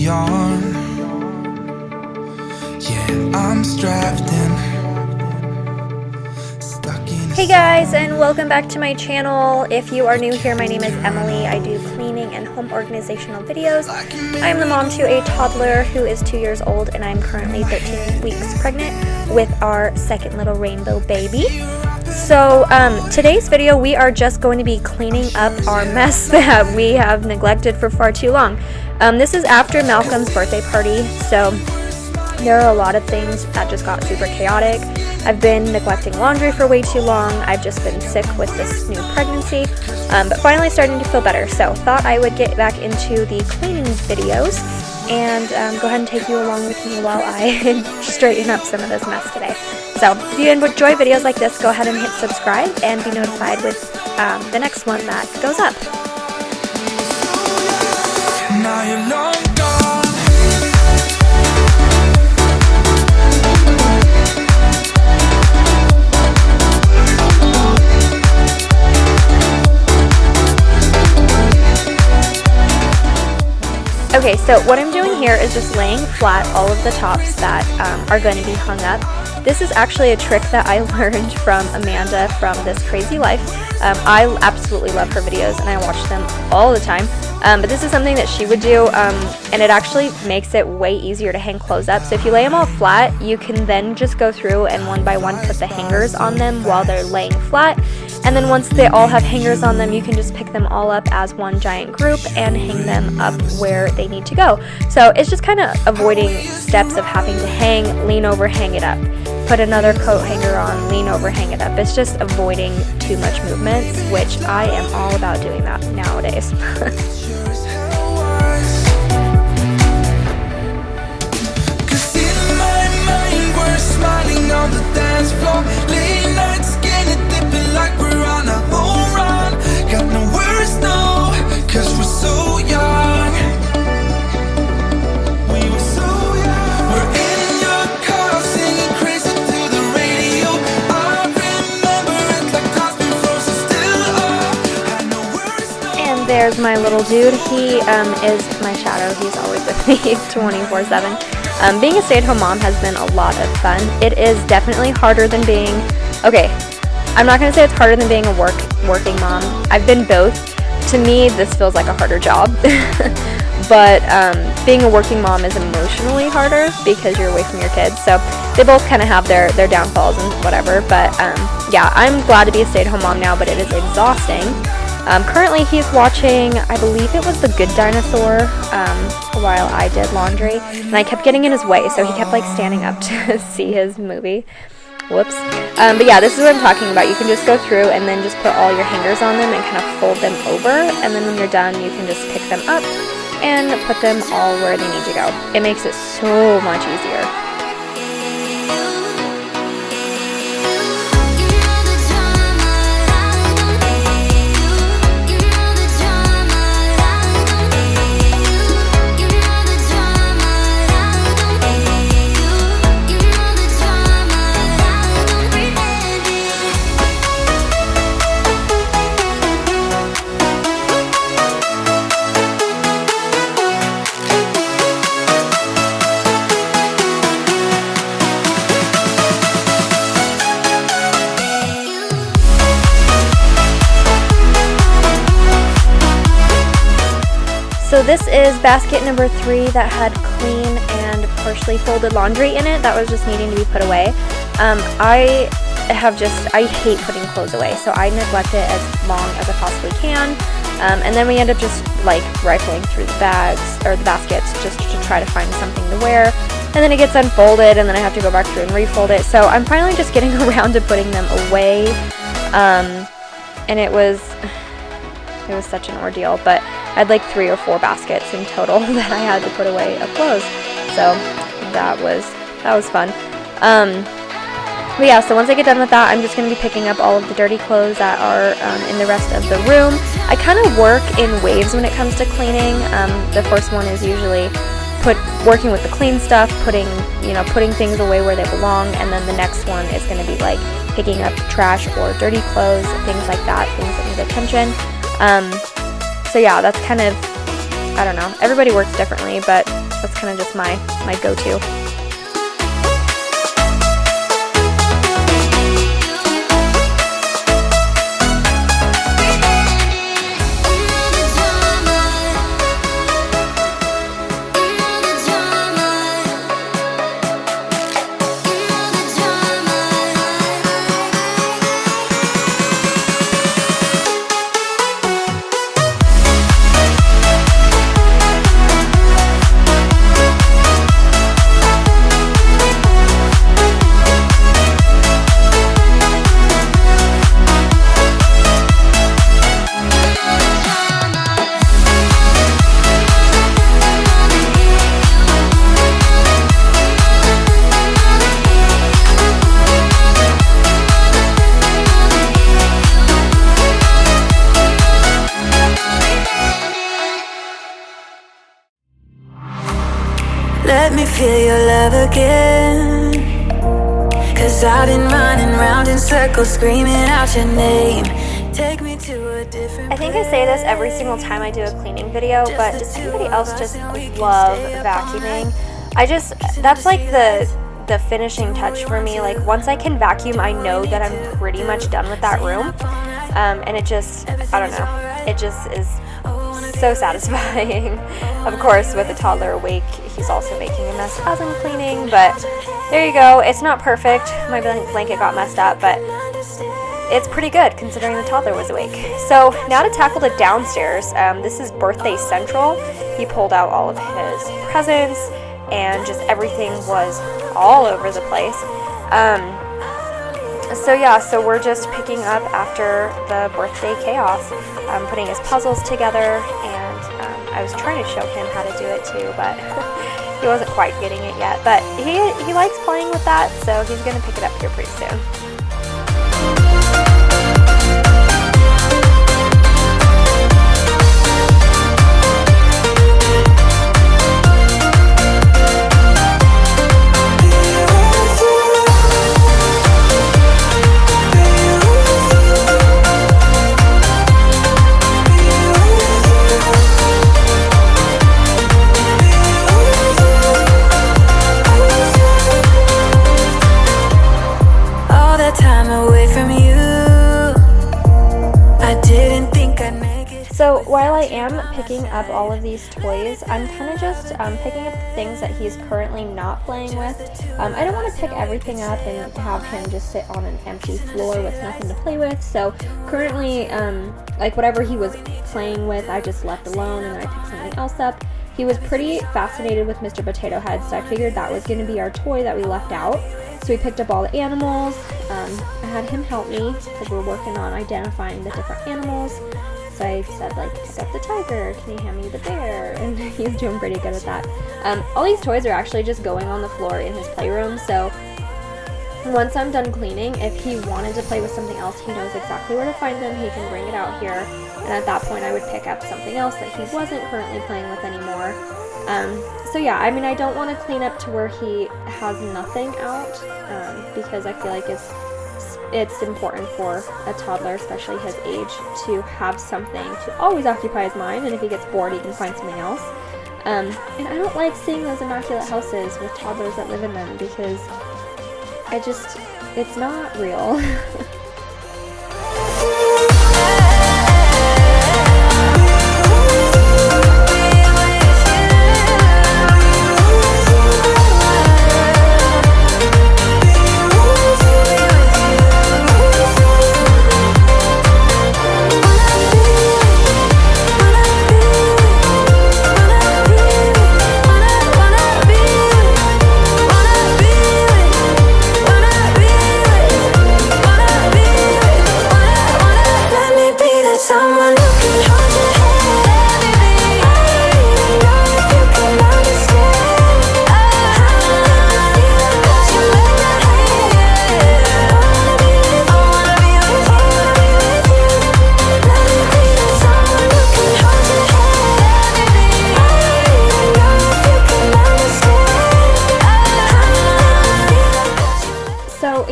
on. Yeah, I'm strapped in. Hey guys, and welcome back to my channel. If you are new here, my name is Emily. I do cleaning and home organizational videos. I am the mom to a toddler who is 2 years old, and I'm currently 13 weeks pregnant with our second little rainbow baby. So today's video, we are just going to be cleaning up our mess that we have neglected for far too long. This is after Malcolm's birthday party, so there are a lot of things that just got super chaotic. I've been neglecting laundry for way too long. I've just been sick with this new pregnancy, but finally starting to feel better. So thought I would get back into the cleaning videos and go ahead and take you along with me while I straighten up some of this mess today. So if you enjoy videos like this, go ahead and hit subscribe and be notified with the next one that goes up. Now you're long gone. Okay, so what I'm doing here is just laying flat all of the tops that are going to be hung up. This is actually a trick that I learned from Amanda from This Crazy Life. I absolutely love her videos and I watch them all the time. But this is something that she would do, and it actually makes it way easier to hang clothes up. So if you lay them all flat, you can then just go through and one by one put the hangers on them while they're laying flat. And then once they all have hangers on them, you can just pick them all up as one giant group and hang them up where they need to go. So it's just kind of avoiding steps of having to hang, lean over, hang it up. Put another coat hanger on, lean over, hang it up. It's just avoiding too much movements, which I am all about doing that nowadays. Smiling on the dance floor, late night skinny dipping like we're on a home run. Got no worries, no, cause we're so young. We were so young. We're in your car singing crazy to the radio. I remember it like time's been frozen still. Got no worries, no. And there's my little dude. He is my shadow. He's always with me 24/7. Being a stay-at-home mom has been a lot of fun. It is definitely harder than being, okay, I'm not going to say it's harder than being a working mom. I've been both. To me, this feels like a harder job. But being a working mom is emotionally harder because you're away from your kids. So they both kind of have their downfalls and whatever. But yeah, I'm glad to be a stay-at-home mom now, but it is exhausting. Currently he's watching, I believe it was The Good Dinosaur, while I did laundry, and I kept getting in his way, so he kept like standing up to see his movie. Whoops. But yeah, this is what I'm talking about. You can just go through and then just put all your hangers on them and kind of fold them over, and then when you're done, you can just pick them up and put them all where they need to go. It makes it so much easier. So this is basket number 3 that had clean and partially folded laundry in it that was just needing to be put away. I hate putting clothes away, so I neglect it as long as I possibly can. And then we end up just like rifling through the bags or the baskets just to try to find something to wear. And then it gets unfolded and then I have to go back through and refold it. So I'm finally just getting around to putting them away. And it was such an ordeal, but I had like 3 or 4 baskets in total that I had to put away of clothes. So that was fun. But yeah, so once I get done with that, I'm just going to be picking up all of the dirty clothes that are in the rest of the room. I kind of work in waves when it comes to cleaning. The first one is usually working with the clean stuff, putting things away where they belong, and then the next one is going to be like picking up trash or dirty clothes, things like that, things that need attention. So yeah, that's kind of, I don't know, everybody works differently, but kind of just my go-to. Let me feel your love again, 'cause I've been running round in circles screaming out your name. Take me to a different I think I say this every single time I do a cleaning video, but does anybody else just love vacuuming? That's like the finishing touch for me. Like, once I can vacuum, I know that I'm pretty much done with that room. And it just, I don't know, it just is so satisfying. Of course, with the toddler awake, he's also making a mess as I'm cleaning, but there you go. It's not perfect. My blanket got messed up, but it's pretty good considering the toddler was awake. So now to tackle the downstairs. This is birthday central. He pulled out all of his presents and just everything was all over the place. So we're just picking up after the birthday chaos, putting his puzzles together, and I was trying to show him how to do it too, but he wasn't quite getting it yet. But he likes playing with that, so he's gonna pick it up here pretty soon. So while I am picking up all of these toys, I'm kind of just picking up the things that he's currently not playing with. I don't want to pick everything up and have him just sit on an empty floor with nothing to play with. So currently, like whatever he was playing with, I just left alone and then I picked something else up. He was pretty fascinated with Mr. Potato Head, so I figured that was going to be our toy that we left out. So we picked up all the animals. I had him help me because we're working on identifying the different animals. So I said, like, pick up the tiger, can you hand me the bear? And he's doing pretty good at that. All these toys are actually just going on the floor in his playroom, so once I'm done cleaning, if he wanted to play with something else, he knows exactly where to find them. He can bring it out here, and at that point I would pick up something else that he wasn't currently playing with anymore. So yeah, I mean, I don't want to clean up to where he has nothing out, because I feel like it's important for a toddler, especially his age, to have something to always occupy his mind, and if he gets bored, he can find something else. And I don't like seeing those immaculate houses with toddlers that live in them, because it's not real.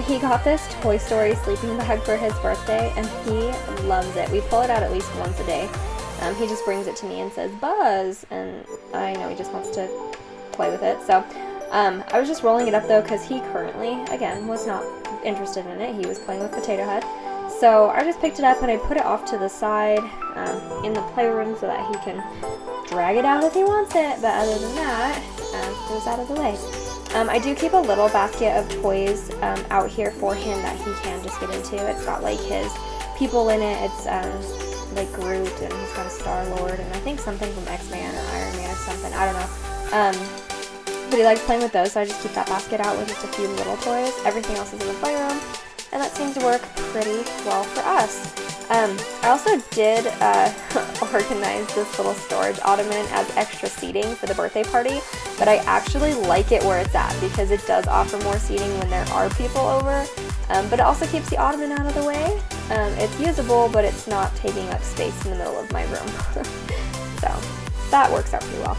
He got this Toy Story sleeping bag for his birthday, and he loves it. We pull it out at least once a day. He just brings it to me and says, "Buzz," and I know he just wants to play with it. So I was just rolling it up though because he currently, again, was not interested in it. He was playing with Potato Head. So I just picked it up and I put it off to the side in the playroom so that he can drag it out if he wants it. But other than that, it was out of the way. I do keep a little basket of toys out here for him that he can just get into. It's got like his people in it. It's like Groot, and he's got a Star-Lord, and I think something from X-Men or Iron Man or something. I don't know. But he likes playing with those, so I just keep that basket out with just a few little toys. Everything else is in the playroom, and that seems to work pretty well for us. I also did organize this little storage ottoman as extra seating for the birthday party, but I actually like it where it's at because it does offer more seating when there are people over, but it also keeps the ottoman out of the way. It's usable, but it's not taking up space in the middle of my room. So that works out pretty well.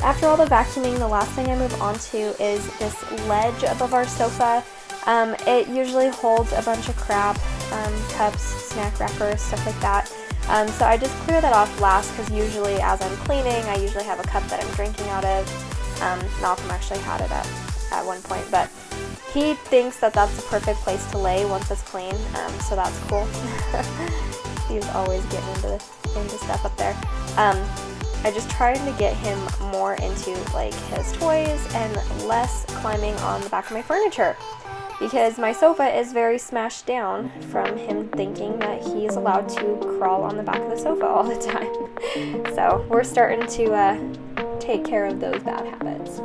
After all the vacuuming, the last thing I move on to is this ledge above our sofa. It usually holds a bunch of crap, cups, snack wrappers, stuff like that. So I just clear that off last because usually as I'm cleaning, I usually have a cup that I'm drinking out of. Malcolm actually had it at one point, but he thinks that that's the perfect place to lay once it's clean, so that's cool. He's always getting into stuff up there. I just trying to get him more into like his toys and less climbing on the back of my furniture because my sofa is very smashed down from him thinking that he is allowed to crawl on the back of the sofa all the time. So we're starting to take care of those bad habits.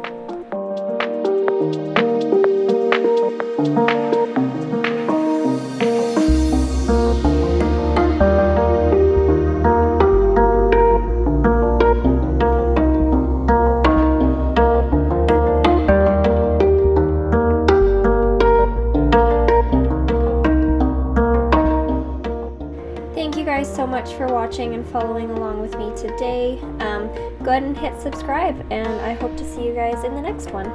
So much for watching and following along with me today. Go ahead and hit subscribe, and I hope to see you guys in the next one.